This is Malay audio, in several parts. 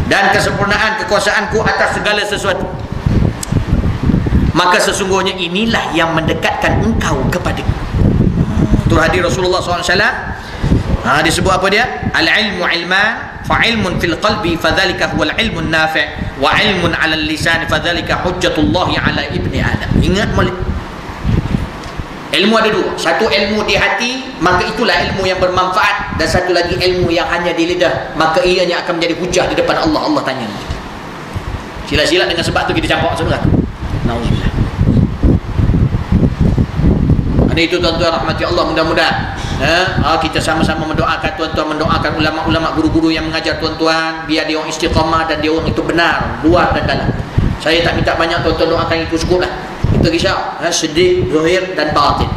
dan kesempurnaan kekuasaanku atas segala sesuatu. Maka sesungguhnya inilah yang mendekatkan engkau kepadaku. Itu hadis Rasulullah SAW. Disebut apa dia? Al-ilmu ilman, fa ilmun fil qalbi fadzalika huwal ilmun nafi' wa ilmun 'ala al-lisan fadzalika hujjatullah 'ala ibni Adam. Ingat molek. Ilmu ada dua. Satu ilmu di hati, maka itulah ilmu yang bermanfaat, dan satu lagi ilmu yang hanya di lidah, maka ianya akan menjadi hujah di depan Allah. Allah tanya. Sila-sila dengan sebab tu kita campak masuk neraka. Nauzubillah. Ada itu tuan-tuan rahmati Allah, mudah-mudahan kita sama-sama mendoakan tuan-tuan, mendoakan ulama-ulama, guru-guru yang mengajar tuan-tuan, biar dia orang istiqamah dan dia orang itu benar luar dan dalam. Saya tak minta banyak, tuan-tuan doakan itu cukup lah. Kita risau sedih, zahir dan batin.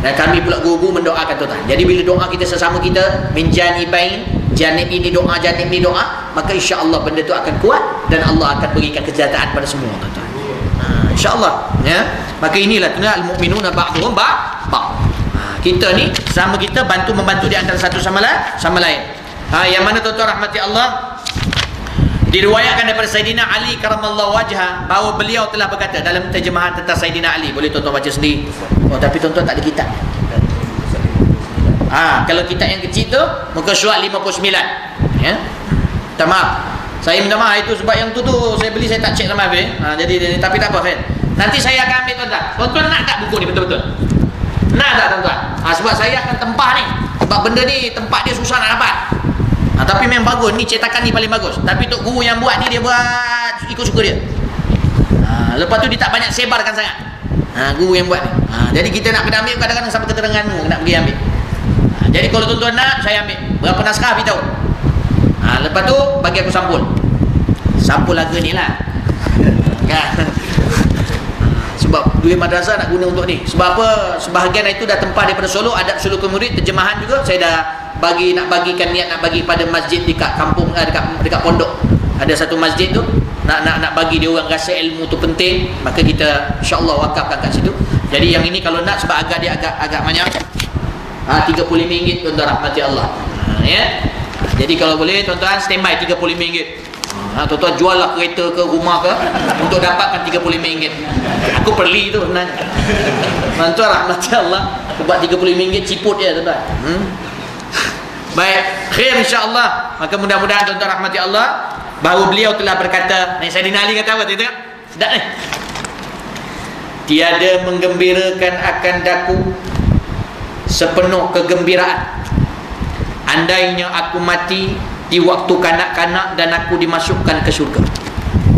Dan kami pula guru-guru mendoakan tuan-tuan. Jadi bila doa kita sesama kita menjanibain, janib ini doa, janib ini doa, maka insya-Allah benda itu akan kuat dan Allah akan berikan kesejahteraan pada semua tuan-tuan. InsyaAllah ya. Maka inilah al-mu'minuna ba'duhum ba'd. Kita ni sama, kita bantu-membantu di antara satu sama lain. Yang mana tuan-tuan rahmati Allah, diriwayatkan daripada Sayyidina Ali karamallahu wajhah bahawa beliau telah berkata dalam terjemahan tentang Sayyidina Ali. Boleh tuan-tuan baca sendiri. Tapi tuan-tuan tak ada kitab. Kalau kitab yang kecil tu muka surat 59 ya. Minta maaf, saya minta maaf itu sebab yang tu saya beli, saya tak cek sama habis. Jadi tapi tak apa kan. Nanti saya akan ambil tuan-tuan. Tuan-tuan nak tak buku ni betul-betul? Nak tak tuan-tuan? Sebab saya akan tempah ni. Sebab benda ni tempat dia susah nak dapat. Tapi memang bagus. Ni cetakan ni paling bagus. Tapi tok guru yang buat ni, dia buat ikut suka dia. Lepas tu dia tak banyak sebarkan sangat. Guru yang buat ni. Jadi kita nak kena ambil, kadang-kadang sampai keteranganmu nak pergi ambil. Jadi kalau tuan-tuan nak, saya ambil. Berapa naskah beritahu. Lepas tu bagi aku sampul. Sampul laga ni lah. Kan? Sebab duit madrasah nak guna untuk ni. Sebab apa? Sebahagian itu dah tempah daripada Solo, adab sulukul murid, terjemahan juga saya dah nak bagikan niat, nak bagi pada masjid dekat kampung, dekat pondok. Ada satu masjid tu nak bagi dia orang rasa ilmu tu penting, maka kita insya-Allah wakafkan kat situ. Jadi yang ini kalau nak, sebab dia agak banyak. RM35 tuan-tuan rahmati Allah. Ya. Jadi kalau boleh tuan-tuan standby RM35. Tuan-tuan jual lah kereta ke rumah ke untuk dapatkan RM35. Aku perli tu sebenarnya. Tuan-tuan rahmati Allah, buat RM35 ciput je tuan-tuan. Baik, khair insya-Allah. Maka mudah-mudahan tuan-tuan rahmati Allah, bahawa beliau telah berkata, Sayyidina Ali kata apa tu? Sedap ni. Tiada menggembirakan akan daku sepenuh kegembiraan andainya aku mati di waktu kanak-kanak dan aku dimasukkan ke syurga.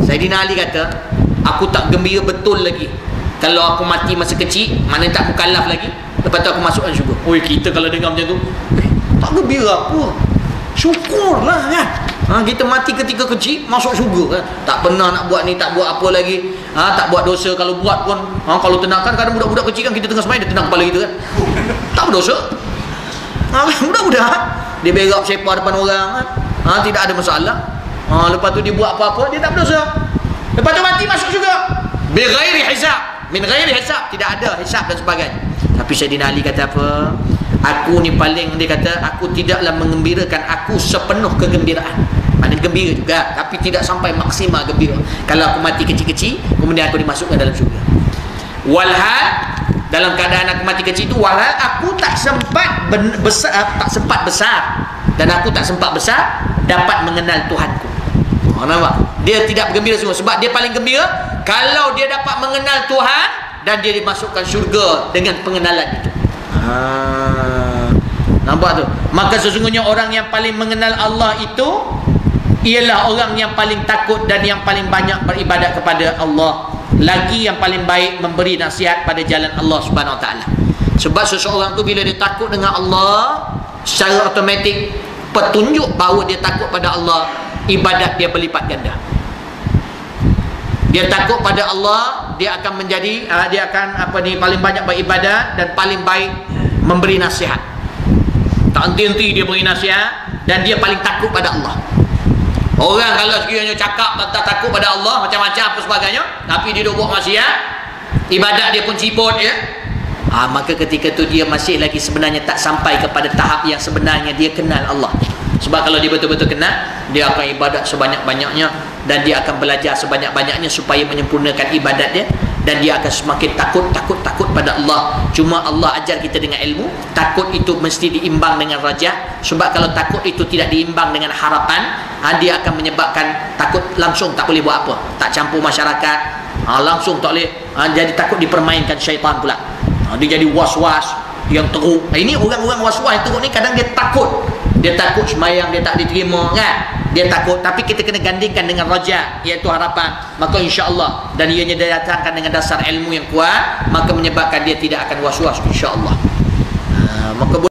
Sayyidina Ali kata, aku tak gembira betul lagi kalau aku mati masa kecil, mana tak mukallaf lagi, lepas tu aku masukkan syurga. Oi, kita kalau dengar macam tu, tak gembira apa? Syukurlah kan. Kita mati ketika kecil, masuk syurga kan. Tak pernah nak buat ni, tak buat apa lagi. Tak buat dosa. Kalau buat pun, kalau tenangkan, kadang budak-budak kecil kan, kita tengah sembahyang dia tenang kepala kita kan. Tak berdosa. Budak-budak dia berak sepa depan orang kan. Tidak ada masalah. Lepas tu dia buat apa-apa, dia tak berdosa. Lepas tu mati masuk syurga. Bighairi hisab. Min ghairi hisab, tidak ada hisab dan sebagainya. Tapi Sayyidina Ali kata apa? Aku ni paling, dia kata, aku tidaklah mengembirakan aku sepenuh kegembiraan. Maknanya gembira juga, tapi tidak sampai maksimal gembira. Kalau aku mati kecil-kecil, kemudian aku dimasukkan dalam syurga. Walhal, dalam keadaan aku mati kecil itu, walhal aku tak sempat besar, dan aku tak sempat besar dapat mengenal Tuhanku. Nampak? Dia tidak bergembira semua, sebab dia paling gembira kalau dia dapat mengenal Tuhan dan dia dimasukkan syurga dengan pengenalan itu. Nampak tu? Maka sesungguhnya orang yang paling mengenal Allah itu ialah orang yang paling takut dan yang paling banyak beribadat kepada Allah, lagi yang paling baik memberi nasihat pada jalan Allah Subhanahu Wa Taala. Sebab seseorang tu bila dia takut dengan Allah, secara automatik petunjuk bahawa dia takut pada Allah, ibadat dia berlipat ganda. Dia takut pada Allah, dia akan menjadi dia akan paling banyak beribadat dan paling baik memberi nasihat. Tak henti-henti dia beri nasihat, dan dia paling takut pada Allah. Orang kalau sekiranya cakap tak takut pada Allah, macam-macam apa sebagainya, tapi dia buat maksiat, ibadat dia pun ciput ya. Maka ketika tu dia masih lagi sebenarnya tak sampai kepada tahap yang sebenarnya dia kenal Allah. Sebab kalau dia betul-betul kena, dia akan ibadat sebanyak-banyaknya dan dia akan belajar sebanyak-banyaknya supaya menyempurnakan ibadat dia, dan dia akan semakin takut pada Allah. Cuma Allah ajar kita dengan ilmu, takut itu mesti diimbang dengan raja. Sebab kalau takut itu tidak diimbang dengan harapan, dia akan menyebabkan takut langsung tak boleh buat apa, tak campur masyarakat, langsung tak boleh, jadi takut dipermainkan syaitan pula. Dia jadi was-was yang teruk. Ini orang-orang was-was yang teruk ni kadang dia takut sembahyang dia tak diterima kan, dia takut. Tapi kita kena gandingkan dengan raja, iaitu harapan. Maka insya-Allah, dan ianya didatangkan dengan dasar ilmu yang kuat, maka menyebabkan dia tidak akan was-was insya-Allah. Maka